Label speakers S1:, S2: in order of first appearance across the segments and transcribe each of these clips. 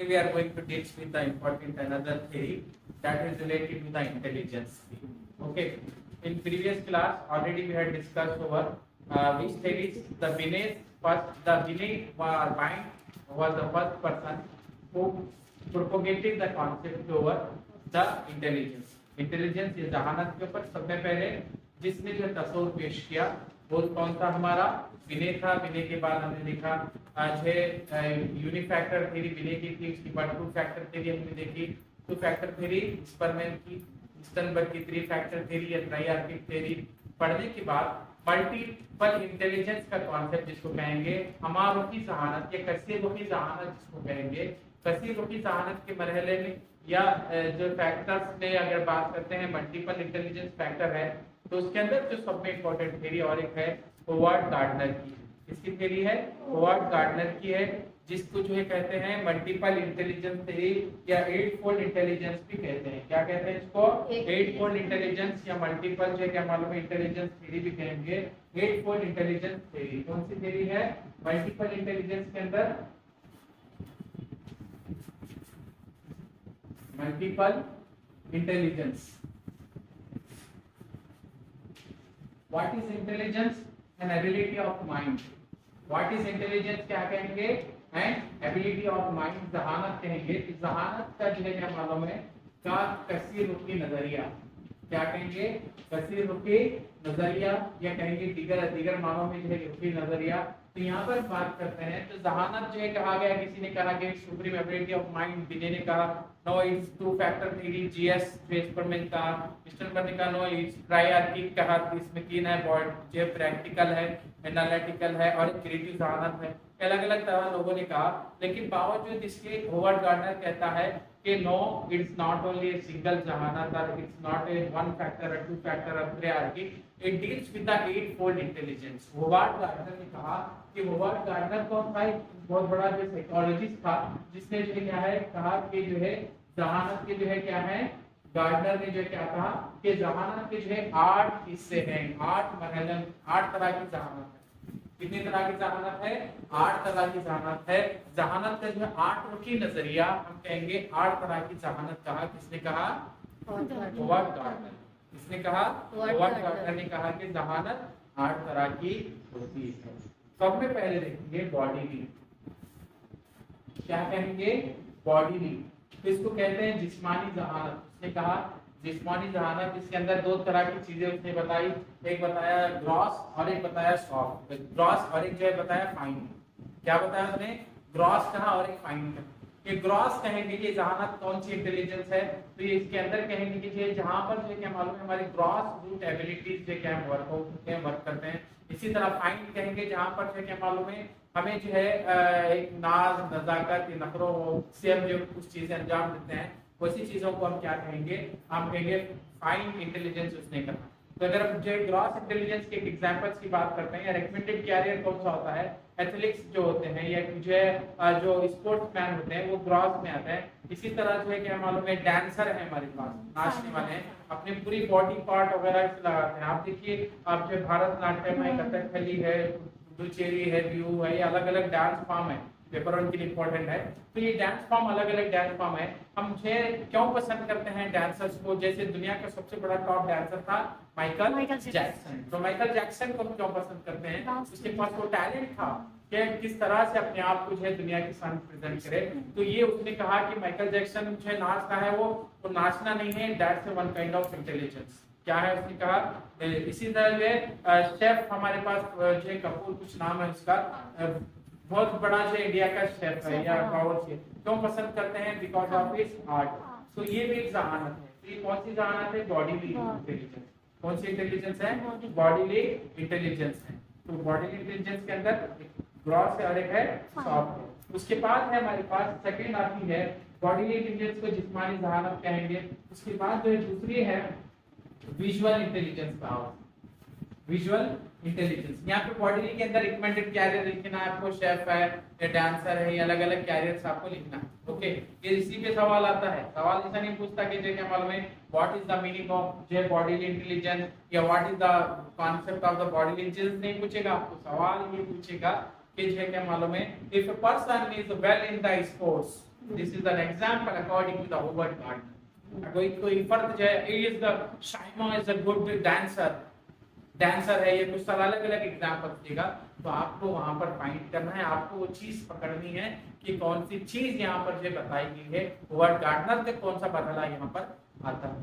S1: we are going to deal with the important another theory that is related to the intelligence. Okay. In previous class, already we had discussed over which theories the Binet mind was the first person who propagated the concept over the intelligence. Intelligence या जहानत के ऊपर सबसे पहले जिसने जो तस्वर पेश किया वो कौन था हमारा बिने था। बिने के बाद हमने देखा यूनिफैक्टर थ्योरी बिने की थी, उसके बाद टू फैक्टर थ्योरी हमने देखी। टू फैक्टर थ्योरी स्परमैन की, स्टनबर्ग की थ्री फैक्टर थ्योरी या ट्राइआर्किक थ्योरी पढ़ने के बाद मल्टीपल इंटेलिजेंस का कॉन्सेप्ट जिसको कहेंगे हमारुकी जहानत या कसीरुकी जहानत जिसको कहेंगे। कसीरुकी जहानत के मरहले में या जो फैक्टर्स में अगर बात करते हैं मल्टीपल इंटेलिजेंस फैक्टर है तो उसके अंदर जो सबसे इंपॉर्टेंट थ्योरी और एक है होवार्ड गार्डनर की। इसकी थ्योरी है होवार्ड गार्डनर की है, जिसको जो है कहते हैं मल्टीपल इंटेलिजेंस थ्योरी या एट फोल्ड इंटेलिजेंस भी कहते हैं। क्या कहते हैं इसको? एट फोल्ड इंटेलिजेंस या मल्टीपल जो क्या मालूम है इंटेलिजेंस थ्योरी भी कहेंगे। एट फोल्ड इंटेलिजेंस थ्योरी कौन सी थ्योरी है? मल्टीपल इंटेलिजेंस के अंदर multiple intelligence. What is intelligence? An ability of mind. What is intelligence क्या कहेंगे? एंड एबिलिटी ऑफ माइंड जहानत कहेंगे। इस जहानत का जो है क्या मालूम है का कसीर रुखी नजरिया। क्या कहेंगे? कसीर रुखी नजरिया या कहेंगे दीगर मानों में जो है रुखी नजरिया। तो यहाँ पर बात करते हैं तो जहानत जो है कहा गया, किसी ने कहा कि supreme ability of mind, Binet ने कहा no it's two factor theory, GS Spearman का, स्टनबर्ग ने कहा नो इट्स ट्राइआर्किक कहा। इसमें तीन है, जो प्रैक्टिकल है, एनालिटिकल है और क्रिएटिव जहानत है। अलग अलग तरह लोगों ने कहा, लेकिन बावजूद इसके होवार्ड गार्डनर कहता है कि no it's not only a single जहानत और it's not a one factor और टू फैक्टर और triarchic, it deals with the eight fold intelligence. Howard Gardner ने कहा कि होवार्ड गार्डनर कौन था? एक बहुत बड़ा जो साइकोलॉजिस्ट था जिसने जो क्या है कहा कि जो है जहानत के जो है क्या है, गार्डनर ने जो क्या कहा कि जहानत के जो है 8 हिस्से हैं, 8 मरहले, 8 तरह की जहानत है। कितनी तरह की जहानत है? 8 तरह की जहानत है। जहानत का जो है 8 रुखी नजरिया हम कहेंगे 8 तरह की जहानत कहा। किसने कहा? Howard Gardner. किसने कहा? होवार्ड गार्डनर ने कहा कि जहानत 8 तरह की होती है। सब में पहले देखेंगे बॉडीली। क्या कहेंगे? बॉडीली। तो इसको कहते हैं जिस्मानी जहानत। उसने कहा जिस्मानी जहानत, इसके अंदर 2 तरह की चीजें उसने बताई, एक बताया ग्रॉस और एक बताया सॉफ्ट। ग्रॉस और एक जो है बताया फाइन। क्या बताया उसने? ग्रॉस कहा और एक फाइन कहा। ये ग्रॉस कहेंगे कि जहानत कौन सी इंटेलिजेंस है, तो ये इसके अंदर कहेंगे कि जो जहां पर जो क्या मालूम है हमारी ग्रॉस रूट एबिलिटीज जो क्या वर्क करते हैं। इसी तरह फाइन कहेंगे जहां पर जो क्या मालूम है हमें जो है एक नाज, नजाकत, नखरों से हम जो कुछ चीजें अंजाम देते हैं, वैसी चीजों को हम क्या कहेंगे? हम कहेंगे फाइन इंटेलिजेंस उसने कहा। तो अगर हम जो ग्रॉस इंटेलिजेंस के एग्जांपल्स की बात करते हैं, या रेकमेंडेड कैरियर कौन सा होता है? एथलेटिक्स जो होते हैं या जो स्पोर्ट्समैन होते हैं वो ग्रॉस में आते हैं। इसी तरह जो है क्या मालूम है डांसर है हमारे पास, नाचने वाले हैं, अपनी पूरी बॉडी पार्ट वगैरह लगाते हैं। आप देखिए, आप जो भारतनाट्यम है, कथकली है, पुडुचेरी है, बिहू है, ये अलग अलग डांस फॉर्म है, पेपर वन के लिए इंपॉर्टेंट है। तो ये डांस फॉर्म अलग अलग डांस फॉर्म है। हम जो क्यों पसंद करते हैं डांसर्स को? जैसे दुनिया का सबसे बड़ा टॉप डांसर था माइकल जैक्सन। तो माइकल जैक्सन को हम क्यों पसंद करते हैं? उसके पास वो टैलेंट था कि किस तरह से अपने आप को जो है दुनिया के सामने प्रेजेंट करे। तो ये उसने कहा कि माइकल जैक्सन जो है नाचता है, वो नाचना नहीं है, that's one kind of intelligence. क्या है उसने कहा? इसी तरह शेफ हमारे पास जो है कपूर कुछ नाम है उसका, बहुत बड़ा जो इंडिया का शेफ है या बावर्ची, क्यों पसंद करते हैं? Because of is art. तो ये भी एक जहानत है। तो ये कौन सी जहानत है? Bodily intelligence. कौन सी इंटेलिजेंस है? बॉडीली इंटेलिजेंस है। तो बॉडीली इंटेलिजेंस के अंदर ग्रॉस है और एक है सॉफ्ट। उसके बाद है हमारे पास सेकंड आती है बॉडीली इंटेलिजेंस को जिस्मानी जहानत कहेंगे। उसके बाद जो दूसरी है विजुअल इंटेलिजेंस का। विजुअल इंटेलिजेंस, यहाँ पे बॉडीली के अंदर रिकमेंडेड कैरियर लिखना है आपको, शेफ है या डांसर है, ये अलग अलग कैरियर्स आपको लिखना है। ओके, ये इसी पे सवाल आता है। सवाल ऐसा नहीं पूछता कि जो क्या मालूम है what is the meaning of जो बॉडीली इंटेलिजेंस या what is the concept of the bodily intelligence, नहीं पूछेगा आपको। सवाल ये पूछेगा कि जो क्या मालूम है if a person is well in the sports, this is an example according to the Howard Gardner. कोई फर्द जो है is the Shaima is a good dancer है, ये कुछ अलग अलग एग्जांपल देगा, तो आपको वहां पर फाइंड करना है, आपको वो चीज पकड़नी है कि कौन सी चीज यहाँ पर जो बताई गई है होवर्ड गार्डनर से कौन सा बदला यहाँ पर आता है।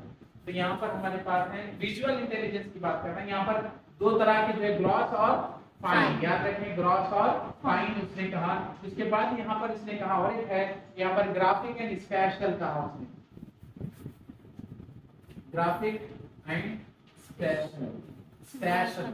S1: तो यहाँ पर हमारे पास है विजुअल इंटेलिजेंस की बात कर रहे हैं। यहाँ पर दो तरह के जो है ग्रॉस और फाइन, याद रखें ग्रॉस और फाइन उसने कहा। उसके बाद यहाँ पर इसने कहा और एक है यहाँ पर ग्राफिक एंड स्पेशल कहा उसने, ग्राफिक एंड स्पेशल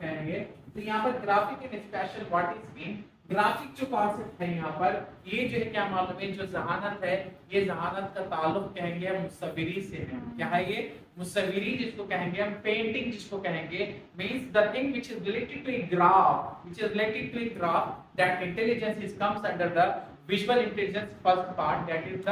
S1: कहेंगे। तो यहाँ पर graphic and special what is mean, graphic जो कॉन्सेप्ट है यहाँ पर ये जो है क्या मालूम है, जो जहानत है ये जहानत का ताल्लुक कहेंगे हम मुसव्विरी से है। क्या है ये मुसव्विरी जिसको कहेंगे हम, पेंटिंग जिसको कहेंगे, means the thing which is related to a graph, which is related to a graph, that intelligence is comes under the visual intelligence first part, that is the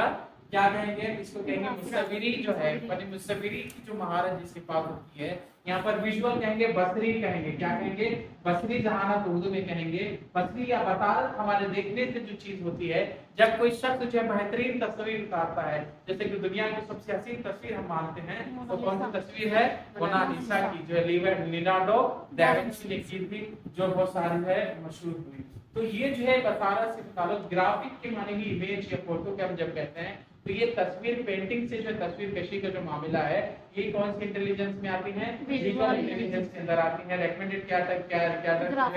S1: क्या कहेंगे इसको कहेंगे मुसव्विरी जो है, यानी मुसव्विरी की जो महारत जिसके पास होती है। यहाँ पर विजुअल कहेंगे, बसरी कहेंगे, क्या कहेंगे बसरी जहानत उर्दू में कहेंगे। बसरी या बसारत हमारे देखने से जो चीज होती है, जब कोई शख्स जो है बेहतरीन तस्वीर उतारता है, जैसे कि दुनिया की सबसे हसीन तस्वीर हम मानते हैं, तो कौन सी तस्वीर है, मोनालिसा की, जो लियोनार्डो दा विंची ने की थी, जो बहुत सारी है मशहूर हुई। तो ये जो है बसारत से ताल्लुक, ग्राफिक के माने की इमेज या फोटो के हम जब कहते हैं, तो ये तस्वीर पेंटिंग से जो तस्वीर कशी का जो मामला है, ये कौन सी इंटेलिजेंस में आती है, विजुअल इंटेलिजेंस के अंदर आती है। रेकमेंडेड क्या कैरेक्टर है,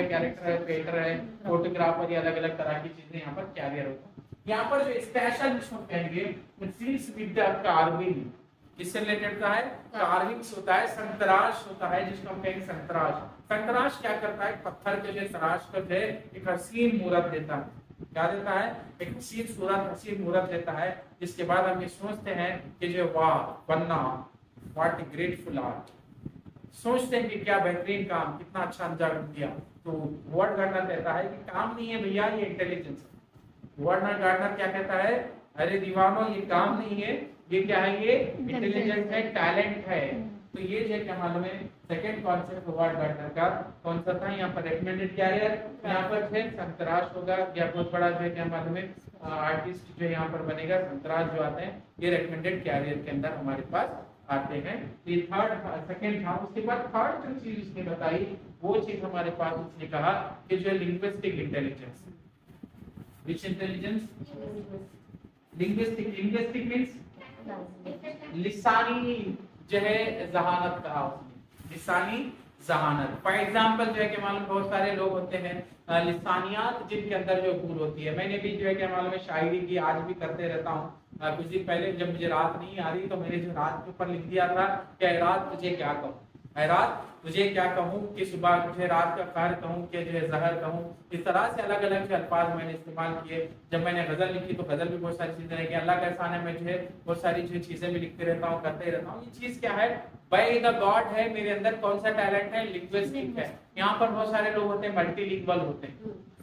S1: पेंटर है, फोटोग्राफर, या अलग अलग तरह की चीजें यहाँ पर कैरियर होता है। यहाँ पर जो स्पेशल जिसको कहेंगे सील्स विद द कार्विंग, इससे रिलेटेड का है कार्विंग्स होता है, संतराश होता है जिसको हम कहेंगे संतराश। संतराश क्या करता है, पत्थर के जो तराश कर दे एक हसीन मूरत देता है, क्या देता है, एक हसीन मूरत देता है, जिसके बाद हम ये सोचते हैं कि जो वाह बनना, व्हाट ए ग्रेटफुल आर्ट, सोचते हैं कि क्या बेहतरीन काम, कितना अच्छा अंजाम दिया। तो होवर्ड गार्डनर कहता है कि काम नहीं है भैया, ये इंटेलिजेंस है। होवर्ड गार्डनर क्या कहता है, अरे दीवानों ये काम नहीं है, ये क्या है, ये इंटेलिजेंस है, टैलेंट है। तो ये जो क्या मालूम है, सेकंड कॉन्सेप्ट होवर्ड गार्डनर का कौन सा था, यहाँ पर रेकमेंडेड कैरियर, यहाँ पर है संतराश होगा, या बहुत बड़ा जो है क्या मालूम है आर्टिस्ट जो यहाँ पर बनेगा, संतराश जो आते हैं ये रेकमेंडेड कैरियर के अंदर हमारे पास आते हैं। ये थर्ड सेकंड था। उसके बाद थर्ड जो चीज उसने बताई वो चीज हमारे पास उसने कहा कि जो लिंग्विस्टिक इंटेलिजेंस, विच इंटेलिजेंस, लिंग्विस्टिक मींस लिसानी जो है जहानत कहा उसने, लिसानी जहानत। फॉर एग्जाम्पल जो है कि मालूम बहुत सारे लोग होते हैं लिसानियात जिनके अंदर जो भूल होती है, मैंने भी जो है क्या मालूम है शायरी की आज भी करते रहता हूँ। कुछ दिन पहले जब मुझे रात नहीं आ रही तो मैंने जो रात के ऊपर लिख दिया था कि रात तुझे क्या कहूँ, रात तुझे क्या कहूँ, कि सुबह तुझे रात का कहर कहूँ, कि जो है जहर कहूँ। इस तरह से अलग अलग जो अल्फाज मैंने इस्तेमाल किए। जब मैंने गजल लिखी तो गजल भी बहुत सारी चीजें रही, अल्लाह का एहसान है, मैं जो है बहुत सारी जो चीजें भी लिखते रहता हूँ, करते रहता हूँ। ये चीज क्या है, बाय द गॉड है, मेरे अंदर कौन सा टैलेंट है, लिंग्विस्टिक है। यहाँ पर बहुत सारे लोग होते हैं मल्टीलिंगुअल होते हैं,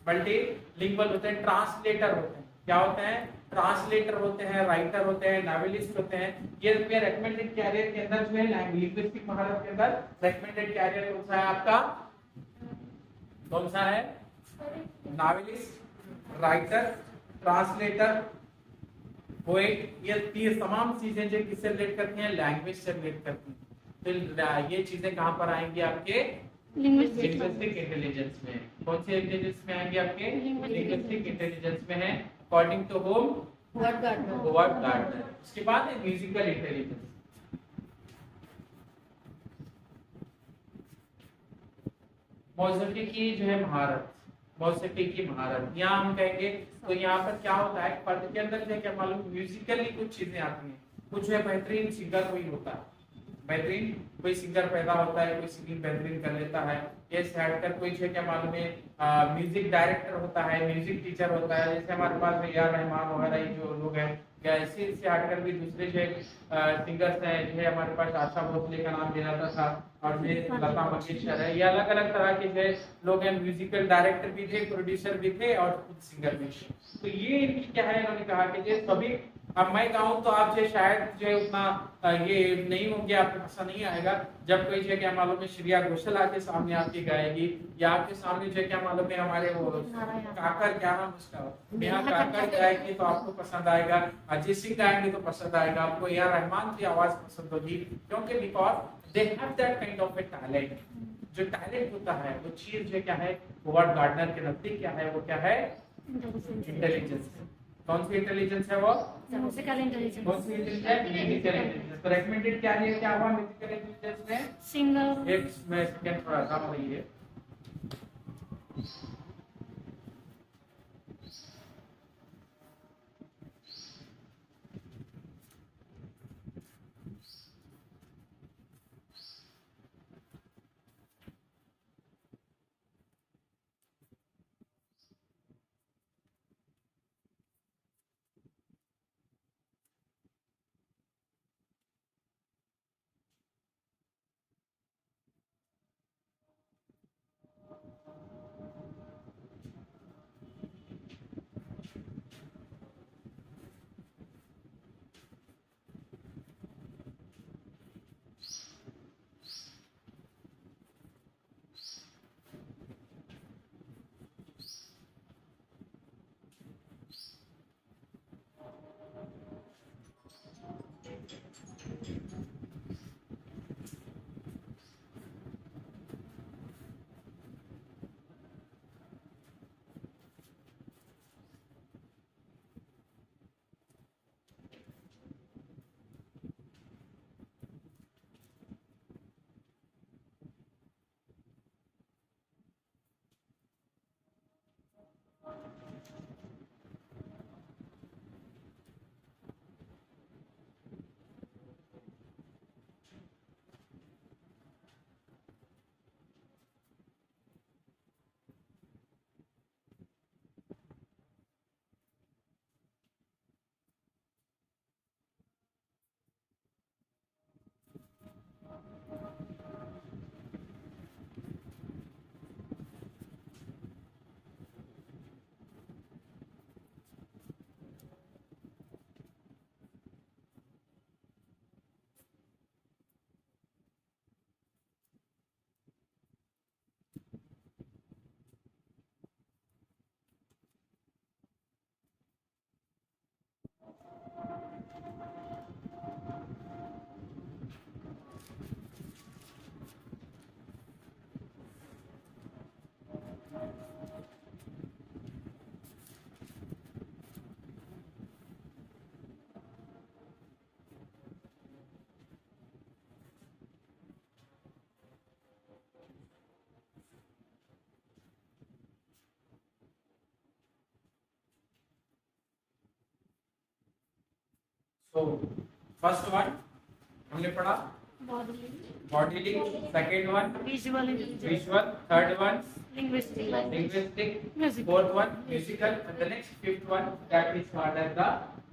S1: मल्टीलिंगुअल होते हैं, ट्रांसलेटर होते हैं, क्या होते हैं, ट्रांसलेटर होते हैं, राइटर होते हैं, नॉवेलिस्ट होते हैं। ये रेकमेंडेड कैरियर के अंदर जो है लिंग्विस्टिक महारत के अंदर रेकमेंडेड कैरियर कौन सा है आपका, कौन सा है, नॉवेलिस्ट, राइटर, ट्रांसलेटर, पोएट। ये तमाम चीजें जो किससे रिलेट करती हैं, लैंग्वेज से रिलेट करती हैं। तो ये चीजें कहां पर आएंगी आपके लिंग्विस्टिक इंटेलिजेंस में। कौन से इंटेलिजेंस में आएंगे आपके, लिंग्विस्टिक इंटेलिजेंस में है according to whom, Howard Gardner. उसके बाद है म्यूजिकल इंटेलिजेंस। मौसीकी की जो है महारत, मौसीकी की महारत यहाँ हम कहेंगे। तो यहाँ पर क्या होता है, पर्दे के अंदर जो है क्या मालूम, म्यूजिकली कुछ चीजें आती हैं। कुछ है बेहतरीन सिंगर कोई होता है, बेहतरीन कोई सिंगर पैदा होता है, कोई सिंगिंग बेहतरीन कर लेता है। ये हटकर कोई जो क्या मालूम है म्यूजिक डायरेक्टर होता है, म्यूजिक टीचर होता है, जैसे हमारे पास ए आर रहमान वगैरह जो लोग हैं। ऐसे से हटकर भी दूसरे जो सिंगर्स हैं, जो है हमारे पास आशा भोसले का नाम लिया जाता था, और जो लता मंगेशकर है, ये अलग अलग तरह के जो लोग हैं, म्यूजिकल डायरेक्टर भी थे, प्रोड्यूसर भी थे और खुद सिंगर भी थे। तो ये इनकी क्या है, इन्होंने कहा कि ये सभी अब मैं कहूँ तो आप जो शायद जो उतना ये नहीं होंगे, आपको पसंद नहीं आएगा जब कोई जो क्या मालूम है श्रेया घोषाल आके सामने आपकी गाएगी, या आपके सामने जो क्या मालूम है हमारे वो काकर, क्या नाम उसका, नेहा काकर गाएगी तो आपको पसंद आएगा, अरिजीत सिंह गाएंगे तो पसंद आएगा आपको, या रहमान की आवाज पसंद होगी, क्योंकि because they have that kind of A talent. जो टैलेंट होता है वो चीज जो क्या है, होवर्ड गार्डनर के नजदीक क्या है, वो क्या है, इंटेलिजेंस। कौन सी इंटेलिजेंस है वो,
S2: म्यूजिकल इंटेलिजेंस।
S1: कौन सी इंटेलिजेंस, म्यूजिकल इंटेलिजेंस। तो रेकमेंडेड क्या है, क्या हुआ म्यूजिकल इंटेलिजेंस में,
S2: सिंगर।
S1: एक में सेकंड थोड़ा कम हुई है। तो फर्स्ट वन हमने पढ़ा bodily, second one
S2: visual,
S1: visual, third one
S2: linguistic,
S1: linguistic, fourth one musical, and the next fifth one that is called as the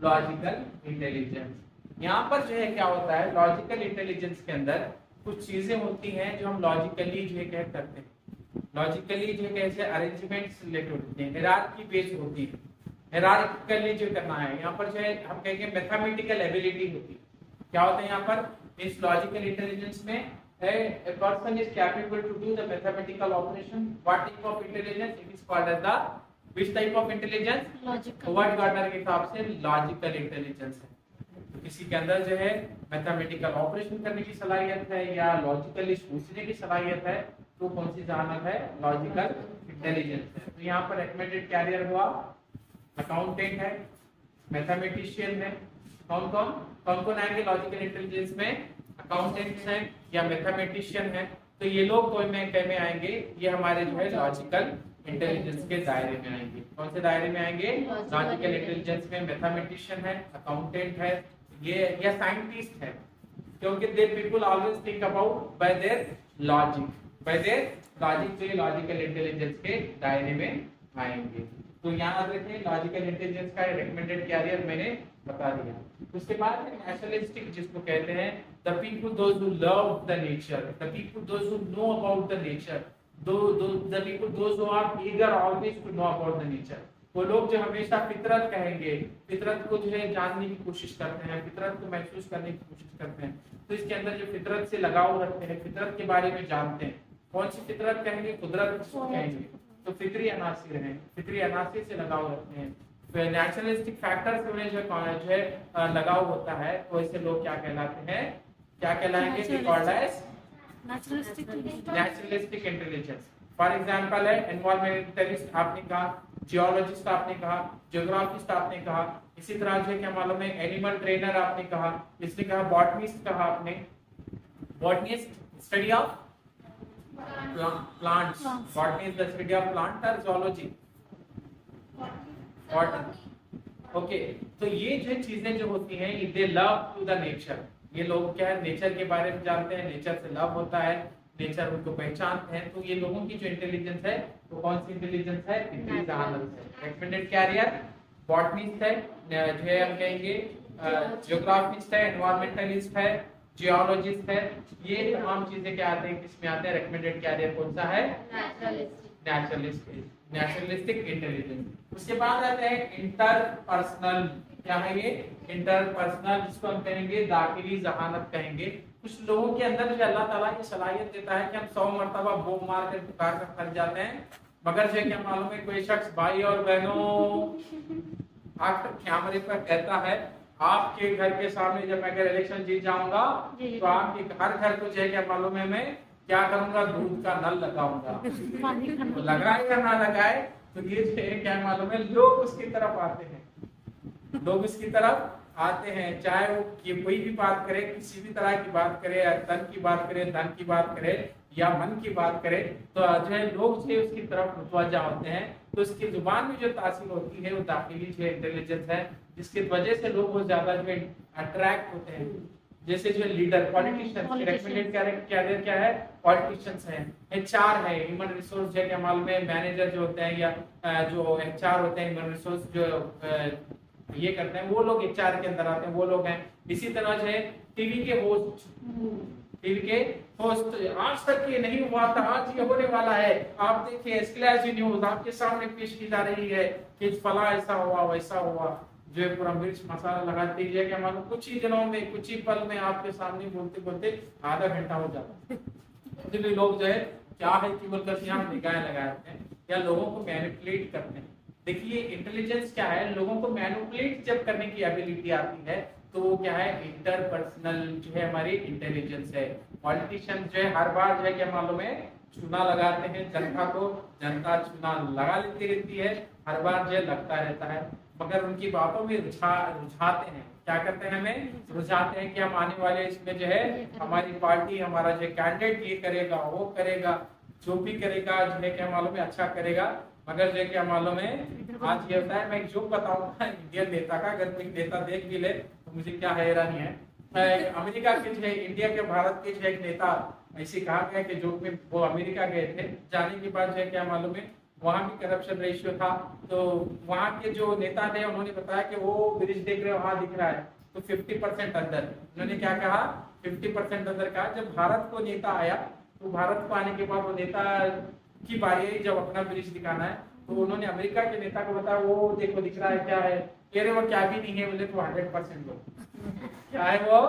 S1: logical intelligence. यहाँ पर जो है क्या होता है, लॉजिकल इंटेलिजेंस के अंदर कुछ चीजें होती हैं जो हम लॉजिकली जो है क्या करते हैं, लॉजिकली जो है कैसे अरेंजमेंट्स रिलेटेड होती हैं, हिरार्की बेस्ड होती है, हिरार्किकली जो करना है। यहाँ पर जो है हम कहेंगे मैथमेटिकल एबिलिटी होती है। क्या होता है यहाँ पर, इस लॉजिकल इंटेलिजेंस में a person is capable to do the mathematical operation. What type of intelligence? It is called as the which type of intelligence?
S2: Logical.
S1: Word Gardner के हिसाब से लॉजिकल इंटेलिजेंस है। किसी के अंदर जो है मैथमेटिकल ऑपरेशन करने की सलाहियत है या लॉजिकली सोचने की सलाहियत है, तो कौन सी जहानत है, लॉजिकल इंटेलिजेंस है। तो यहाँ पर रेकमेंडेड कैरियर हुआ अकाउंटेंट है, मैथमेटिशियन है, कौन कौन कौन कौन आएंगे लॉजिकल इंटेलिजेंस में, अकाउंटेंट्स हैं या मैथमेटिशियन है, तो ये लोग कोई में कह में आएंगे, ये हमारे जो है लॉजिकल इंटेलिजेंस के दायरे में आएंगे। कौन से दायरे में आएंगे, लॉजिकल इंटेलिजेंस में मैथमेटिशियन है, अकाउंटेंट है, ये या साइंटिस्ट है, क्योंकि they people always think about by there logic, bye there logic, तो ये लॉजिकल इंटेलिजेंस के दायरे में आएंगे। तो याद रखें लॉजिकल इंटेलिजेंस का रिकमेंडेड कैरियर मैंने बता दिया। उसके बाद नेशनलिस्टिक जिसको कहते हैं, the people those who love the nature, the people those who know about the nature, the people those who are eager always to know about the nature. वो लोग जो हमेशा फितरत कहेंगे, फितरत को जो है जानने की कोशिश करते हैं, फितरत को महसूस करने की कोशिश करते हैं। तो इसके अंदर जो फितरत से लगाव रखते हैं, फितरत के बारे में जानते हैं। कौन सी फितरत कहेंगे? कुदरत किसको कहेंगे? तो फितरी अनासिर हैं, फितरी अनासिर से लगाव रखते हैं। नेचुरलिस्टिक फैक्टर से उन्हें जो है लगाव होता है, तो ऐसे लोग क्या कहलाते हैं? क्या कहलाएंगे? Called as naturalistic intelligence. For example है एनवायरमेंटलिस्ट आपने कहा, जियोलॉजिस्ट आपने कहा, ज्योग्राफिस्ट आपने कहा, इसी तरह जो है क्या मालूम है एनिमल ट्रेनर आपने कहा, इसने कहा बॉटनिस्ट कहा आपने। Botanist study of plants, botany is the study of plant और zoology ओके। तो ये जो चीजें जो होती हैं they love to the nature, ये लोग क्या है नेचर के बारे में जानते हैं, नेचर से लव होता है, नेचर उनको पहचानते हैं। तो ये लोगों की जो इंटेलिजेंस है वो कौन सी इंटेलिजेंस है? फितरी जहानत है। रेकमेंडेड कैरियर बॉटनिस्ट है, जो है हम कहेंगे ज्योग्राफिस्ट है, एनवायरमेंटलिस्ट है, जियोलॉजिस्ट है। ये तमाम चीजें क्या आते हैं? किसमें आते हैं? रेकमेंडेड कैरियर कौन सा है? Naturalistic intelligence. उसके बाद आते हैं इंटरपर्सनल। क्या है ये? इंटरपर्सनल, जिसको हम कहेंगे दाखिली जहानत कहेंगे। कुछ लोगों के अंदर जो अल्लाह ताला ये सलाहियत देता है कि हम 100 मरतबा बूम मार कर पुकार कर थक जाते हैं, मगर जो क्या मालूम है कोई शख्स भाई और बहनों आकर कैमरे पर कहता है आपके घर के सामने जब मैं अगर इलेक्शन जीत जाऊंगा तो आपके हर घर को जो है क्या मालूम है मैं क्या करूंगा? दूध का नल लगाऊंगा। तो लगाए या ना लगाए, तो ये जो है क्या मालूम है लोग उसकी तरफ आते हैं, लोग इसकी तरफ आते हैं। चाहे वो कोई भी बात करे, किसी भी तरह की बात करे, तन की बात करे, धन की बात करे या मन की बात करे, तो जो है लोग जो है उसकी तरफ मुतवज्जा होते हैं। तो उसकी जुबान में जो तासीर होती है वो दाखिली जो इंटेलिजेंस है, जिसकी वजह से लोग वो ज्यादा जो अट्रैक्ट होते हैं। जैसे जो लीडर पॉलिटिशियंस, रेकमेंडेड कैरियर क्या है? पॉलिटिशियंस है। एचआर है, ह्यूमन रिसोर्स जो क्या मालूम है मैनेजर जो होते हैं या जो एचआर होते हैं, ह्यूमन रिसोर्स जो ये करते हैं, वो लोग एचआर के अंदर आते हैं, वो लोग हैं। इसी तरह जो है टीवी के होस्ट, टीवी के होस्ट आज तक ये नहीं हुआ था, आज ये होने वाला है। आप देखिए एक्सक्लूसिव न्यूज आपके सामने पेश की जा रही है कि फला ऐसा हुआ वैसा हुआ, जो है पूरा मिर्च मसाला लगाते है क्या मालूम कुछ ही दिनों में, कुछ ही पल में आपके सामने बोलते बोलते आधा घंटा हो जाता है। इसलिए लोग जो है क्या है कि बोलकर यहाँ निगाहें लगाते हैं या लोगों को मैनिपुलेट करते हैं। देखिए इंटेलिजेंस क्या है? लोगों को मैनिपुलेट जब करने की एबिलिटी आती है तो वो क्या है? इंटरपर्सनल जो है हमारी इंटेलिजेंस है। पॉलिटिशियन जो है हर बार जो है क्या मालूम है चुना लगाते हैं जनता को, जनता चुना लगा लेती रहती है, हर बार जो लगता रहता है, मगर उनकी बातों में रुझाते हैं। क्या करते हैं? हमें रुझाते हैं कि हम आने वाले इसमें जो है हमारी पार्टी, हमारा जो कैंडिडेट ये करेगा वो करेगा, जो भी करेगा जो है क्या मालूम है अच्छा करेगा। मगर जो क्या मालूम है आज ये होता है, मैं एक जोक बताऊंगा इंडियन नेता का, अगर कोई नेता देख भी ले तो मुझे क्या हैरानी है। अमेरिका के जो है इंडिया के भारत के जो एक नेता ऐसे कहा गया कि जोक में वो अमेरिका गए थे, जाने के बाद जो है क्या मालूम है वहां भी करप्शन रेशियो था। तो वहां के जो नेता थे उन्होंने बताया कि वो ब्रिज देख रहे हो वहां दिख रहा है तो 50% अंदर, उन्होंने क्या कहा 50% अंदर कहा। जब भारत को नेता आया तो भारत को आने के बाद वो नेता की बारी आई जब अपना ब्रिज दिखाना है तो उन्होंने अमेरिका के नेता को बताया वो देखो दिख रहा है क्या है, कह रहे वो क्या भी नहीं है, बोले तो 100% लो क्या है वो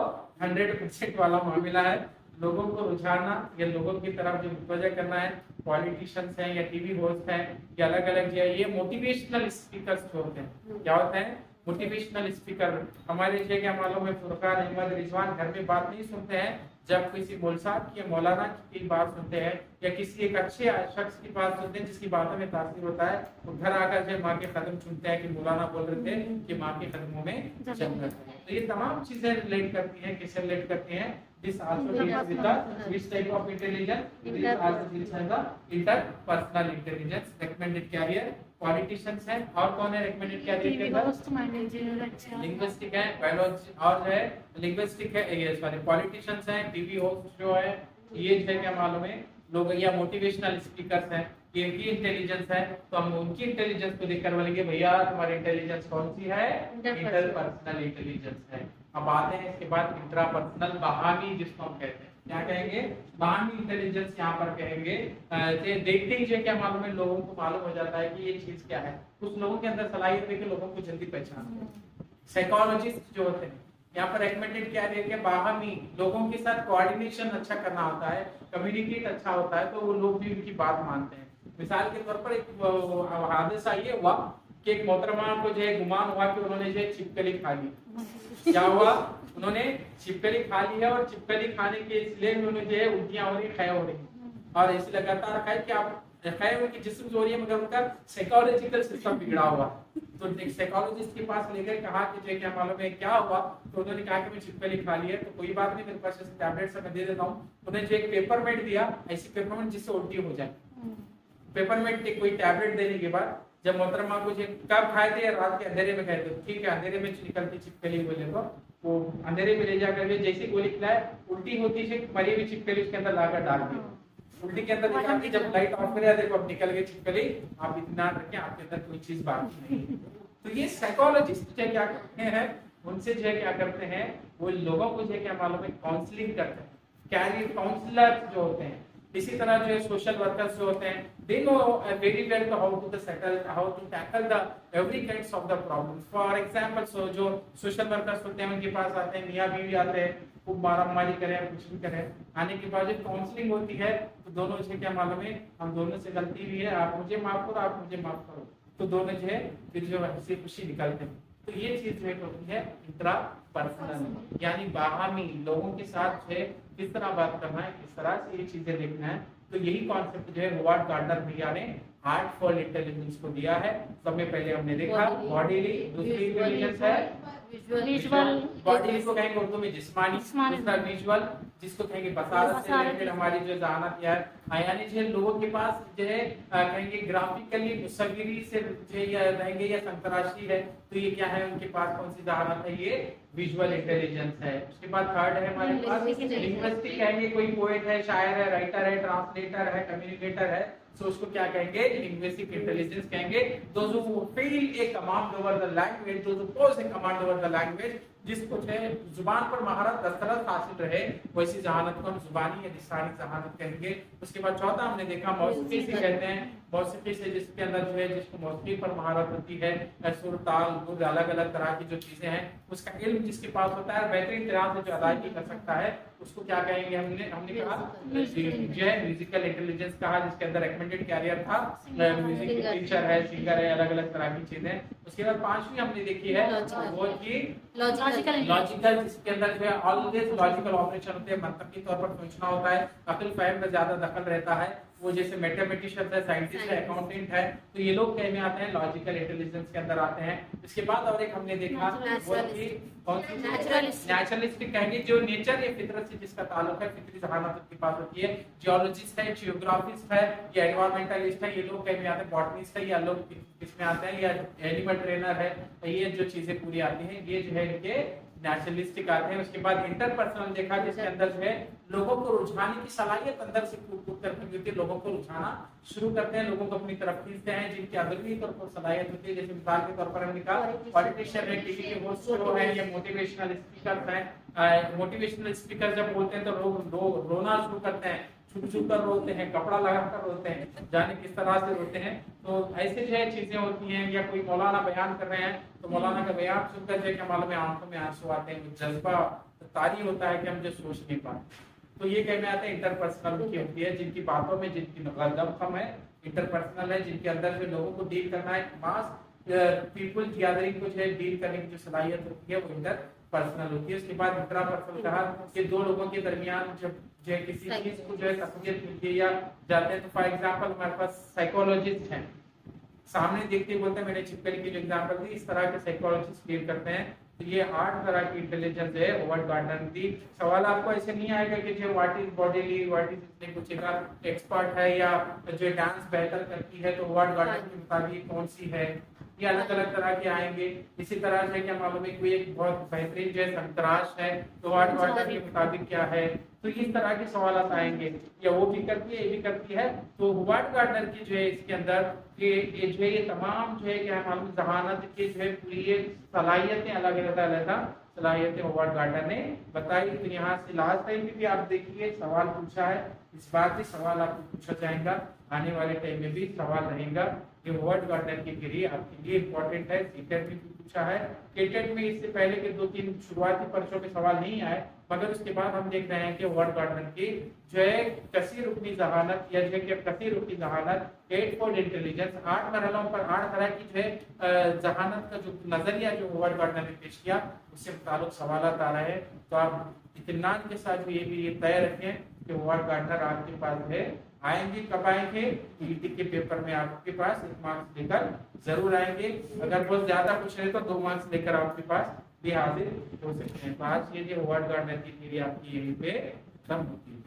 S1: 100% वाला मामला है। लोगों को रुझाना या लोगों की तरफ जो मुतवज्जा करना है, पॉलिटिशियंस हैं या टीवी होस्ट हैं या अलग अलग जो ये मोटिवेशनल स्पीकर्स जो होते हैं, क्या होते हैं मोटिवेशनल स्पीकर। हमारे जो क्या मालूम है फुरकान अहमद रिजवान घर में बात नहीं सुनते हैं, जब किसी मौल साहब की मौलाना की बात सुनते हैं या किसी एक अच्छे शख्स की बात सुनते हैं जिसकी बातों में तासीर होता है, तो घर आकर जो माँ के कदम सुनते हैं कि मौलाना बोल रहे थे कि माँ के कदमों में जन्नत है। तो ये तमाम चीजें रिलेट करती हैं, किससे रिलेट करती हैं? This also deals with the which type of intelligence? This also deals with the interpersonal intelligence. Recommended carrier politicians हैं, और कौन है recommended carrier के अंदर? Linguistic है, biology और जो है linguistic है, ये सॉरी politicians हैं, TV host जो है ये जो है क्या मालूम है लोग या मोटिवेशनल स्पीकर्स हैं, ये इनकी इंटेलिजेंस है। तो हम उनकी इंटेलिजेंस को देखकर बोलेंगे भैया तुम्हारी इंटेलिजेंस कौन सी है? इंटरपर्सनल इंटेलिजेंस है। अब आते हैं इसके बाद इंट्रापर्सनल बहानी जिसको हम कहते हैं। क्या कहेंगे, बाहमी इंटेलिजेंस यहाँ पर कहेंगे। देखते ही जो क्या मालूम है, लोगों को मालूम हो जाता है कि ये चीज क्या है। कुछ लोगों के अंदर सलाहियत है कि लोगों को जल्दी पहचानते हैं। साइकोलॉजिस्ट जो होते हैं यहाँ पर रेकमेंडेड क्या है, बाहमी लोगों के साथ कोऑर्डिनेशन अच्छा करना होता है, कम्युनिकेट अच्छा होता है, तो वो लोग भी उनकी बात मानते हैं। मिसाल के तौर पर एक हादसा ये हुआ कि एक मोहतरमा को जो है गुमान हुआ कि उन्होंने जो है छिपकली खा ली। क्या हुआ, उन्होंने छिपकली खा ली है और छिपकली खाने के इसलिए उन्होंने जो है उल्टियां हो रही, खय हो रही, और इसे लगातार खाए कि आप खय उनकी जिस्म जो हो रही है, मगर उनका साइकोलॉजिकल सिस्टम बिगड़ा हुआ। तो एक साइकोलॉजिस्ट के पास लेकर कहा कि जो क्या मालूम है क्या हुआ, तो उन्होंने कहा कि मैं छिपकली खा ली है, तो कोई बात नहीं, मेरे पास ऐसे टैबलेट्स मैं दे देता हूँ। उन्हें जो एक पेपरमेंट दिया, ऐसी पेपरमेंट जिससे उल्टी हो जाए। पेपरमेंट कोई टैबलेट देने के बाद जब मोहतरमा को कब खाए थे, रात के अंधेरे में खाए थे, ठीक है अंधेरे में निकलती छिपकली बोले तो वो अंधेरे में ले जाकर के जैसे गोली खिलाए, उल्टी होती है, मरी हुई छिपकली उसके अंदर लाकर डाल दी। उल्टी के अंदर निकाल के जब लाइट ऑफ करे, देखो अब निकल गई छिपकली, आप इतना रखें आपके अंदर कोई चीज बाकी नहीं है। तो ये साइकोलॉजिस्ट क्या करते हैं, उनसे जो है क्या करते हैं, वो लोगों को जो है क्या मालूम है काउंसलिंग करते हैं, कैरियर काउंसलर जो होते हैं। इसी तरह जो है सोशल वर्कर्स जो होते हैं, they know very well how to settle, how to tackle the every kinds of the problems. For example, so जो सोशल वर्कर्स होते हैं उनके पास आते हैं, मियाँ बीवी आते हैं, खूब मारामारी करें, कुछ भी करें, आने के बाद जब काउंसलिंग होती है तो दोनों से क्या मालूम है, हम दोनों से गलती हुई है, आप मुझे माफ करो, आप मुझे माफ करो, तो दोनों जो है फिर जो हंसी खुशी निकलते हैं। तो ये चीज जो होती है इंट्रा पर्सनल, यानी बाहमी लोगों के साथ जो है किस तरह बात करना है, किस तरह से ये चीजें देखना है। तो यही कॉन्सेप्ट जो है होवार्ड गार्डनर भैया ने आर्ट फॉर इंटेलिजेंस को दिया है। सबसे पहले हमने देखा बॉडीली, दूसरी इंटेलिजेंस है
S2: विजुअल,
S1: बॉडी को कहेंगे उर्दू में जिस्मानी, दूसरा विजुअल जिसको कहेंगे बसारत से रिलेटेड हमारी जो जहानत है, यानी जो लोगों के पास जो है कहेंगे ग्राफिकली मुसव्विरी से जो है रहेंगे या संतराशी है, तो ये क्या है उनके पास कौन सी जहानत है, ये विजुअल इंटेलिजेंस है। उसके बाद थर्ड है हमारे पास लिंग्विस्टिक, कहेंगे कोई पोएट है, शायर है, राइटर है, ट्रांसलेटर है, कम्युनिकेटर है, सो उसको क्या कहेंगे, लिंग्विस्टिक इंटेलिजेंस कहेंगे। Those who feel a command over the language, those who pose A command over the language, जिसको है जुबान पर महारत दस्तरत हासिल रहे, वैसी जहानत को हम जुबानी या लिसानी जहानत कहेंगे। उसके बाद चौथा हमने देखा मौसीकी से कहते हैं, मौसीकी से जिसके अंदर जो है जिसको मौसीकी पर महारत होती है, सुर ताल गुल अलग अलग तरह की जो चीजें हैं उसका इल्म जिसके पास होता है, बेहतरीन तरह से जो अदायगी कर सकता है, उसको क्या कहेंगे, हमने कहा जो है म्यूजिकल इंटेलिजेंस कहा, जिसके अंदर रिकमेंडेड कैरियर था, म्यूजिक टीचर है, सिंगर है, अलग अलग तरह की चीजें। उसके बाद पांचवी हमने देखी है वो की लॉजिकल, जिसके अंदर जो है ऑलवेज लॉजिकल ऑपरेशन होते हैं, मंतकी तौर पर सोचना होता है, अक्ल फहम में ज्यादा दखल रहता है, वो जैसे मैथमेटिशियन है, साइंटिस्ट है, अकाउंटेंट है, तो ये लोग क्या में आते हैं, लॉजिकल इंटेलिजेंस के अंदर आते हैं। इसके बाद और एक हमने देखा वो कि नेचुरलिस्टिक कहेंगे, जो नेचर या फितरत से जिसका ताल्लुक है, फितरी जहानत उनके पास होती है। जियोलॉजिस्ट है, जियोग्राफिस्ट है या एनवायरमेंटलिस्ट है, ये लोग क्या में आते हैं, बॉटनिस्ट है, या लोग किसमें आते हैं, या एनिमल ट्रेनर है, ये जो चीजें पूरी आती हैं ये जो है इनके नेचुरलिस्टिक आते हैं। उसके बाद इंटरपर्सनल देखा, जिसके अंदर जो है लोगों को रुझाने की सलाहियत अंदर से कूद करके होती है, लोगों को रुझाना शुरू करते हैं, लोगों को अपनी तरफ खींचते हैं, जिनकी अंदरूनी तौर पर सलाहियत होती है। जैसे मिसाल के तौर पर हमने कहा पॉलिटिशियन है, टीवी के होस्ट जो है, या मोटिवेशनल स्पीकर हैं। मोटिवेशनल स्पीकर जब बोलते हैं तो लोग रोना शुरू करते हैं, छुप छुप कर रोते हैं, कपड़ा लगा कर रोते हैं, जाने किस तरह से रोते हैं। तो ऐसे जो है चीजें होती हैं, या कोई मौलाना बयान कर रहे हैं तो मौलाना का बयान सुनकर जो क्या मालूम है आंखों में आंसू आते हैं, जज्बा तारी होता है कि हम जो सोच नहीं पाते। तो ये कहने आते हैं इंटरपर्सनल की होती है, जिनकी बातों में जिनकी दमखम है, इंटरपर्सनल है, जिनके अंदर जो लोगों को डील करना है, मास पीपल गैदरिंग को जो है डील करने की जो सलाहियत होती है वो इंटरपर्सनल होती है। उसके बाद इंट्रापर्सनल कहा कि दो लोगों के दरमियान जब जो किसी चीज को जो है तस्वीर मिलती है या जाते हैं, तो फॉर एग्जांपल हमारे पास साइकोलॉजिस्ट हैं, सामने देखते बोलते हैं, मैंने छिपकली की जो एग्जांपल दी, इस तरह के साइकोलॉजिस्ट डील करते हैं। तो ये 8 तरह की इंटेलिजेंस है होवार्ड गार्डनर दी। सवाल आपको ऐसे नहीं आएगा कि जो what is bodily, what is इसने कुछ एक एक्सपर्ट है या जो डांस बेहतर करती है तो होवार्ड गार्डनर के मुताबिक कौन सी है, ये अलग अलग तरह के आएंगे। इसी तरह से क्या मालूम है कोई एक बहुत बेहतरीन जो है संतराश है तो होवार्ड गार्डनर के मुताबिक क्या है, तो इस तरह के सवाल आएंगे, या वो भी करती है ये भी करती है। तो होवार्ड गार्डनर की जो है इसके अंदर ये जो है ये तमाम जो है क्या मालूम जहानत के जो है पूरी सलाहियतें अलग अलग था। सलाहियतें होवर्ड गार्डनर ने बताई। तो यहाँ से लास्ट टाइम भी आप देखिए सवाल पूछा है, इस बार भी सवाल आपको पूछा जाएगा, आने वाले टाइम में भी सवाल रहेगा। ये होवर्ड गार्डनर की थ्योरी आपके लिए इंपॉर्टेंट है, सीटेट में भी पूछा है, केटेट में इससे पहले के 2-3 शुरुआती पर्चों में सवाल नहीं आए, मगर उसके बाद हम देख रहे हैं कि होवर्ड गार्डनर की जो है कसीर रुकनी जहानत या जो है कसीर रुकनी जहानत, 8-फोल्ड इंटेलिजेंस, 8 मरहलों पर 8 तरह की जो है जहानत का जो नजरिया जो होवर्ड गार्डनर ने पेश किया उससे मुताल्लिक सवाल आ रहे हैं। तो आप इत्मीनान के साथ ये भी ये तय रखें कि होवर्ड गार्डनर आपके पास है आएंगे। कब आएंगे? ईटी के पेपर में आपके पास 1 मार्क्स लेकर जरूर आएंगे। अगर बहुत ज्यादा कुछ है तो 2 मार्क्स लेकर आपके पास भी हाजिर हो सकते हैं। तो आज ये जो होवर्ड गार्डनर की थ्योरी आपकी यहीं पे खत्म होती है।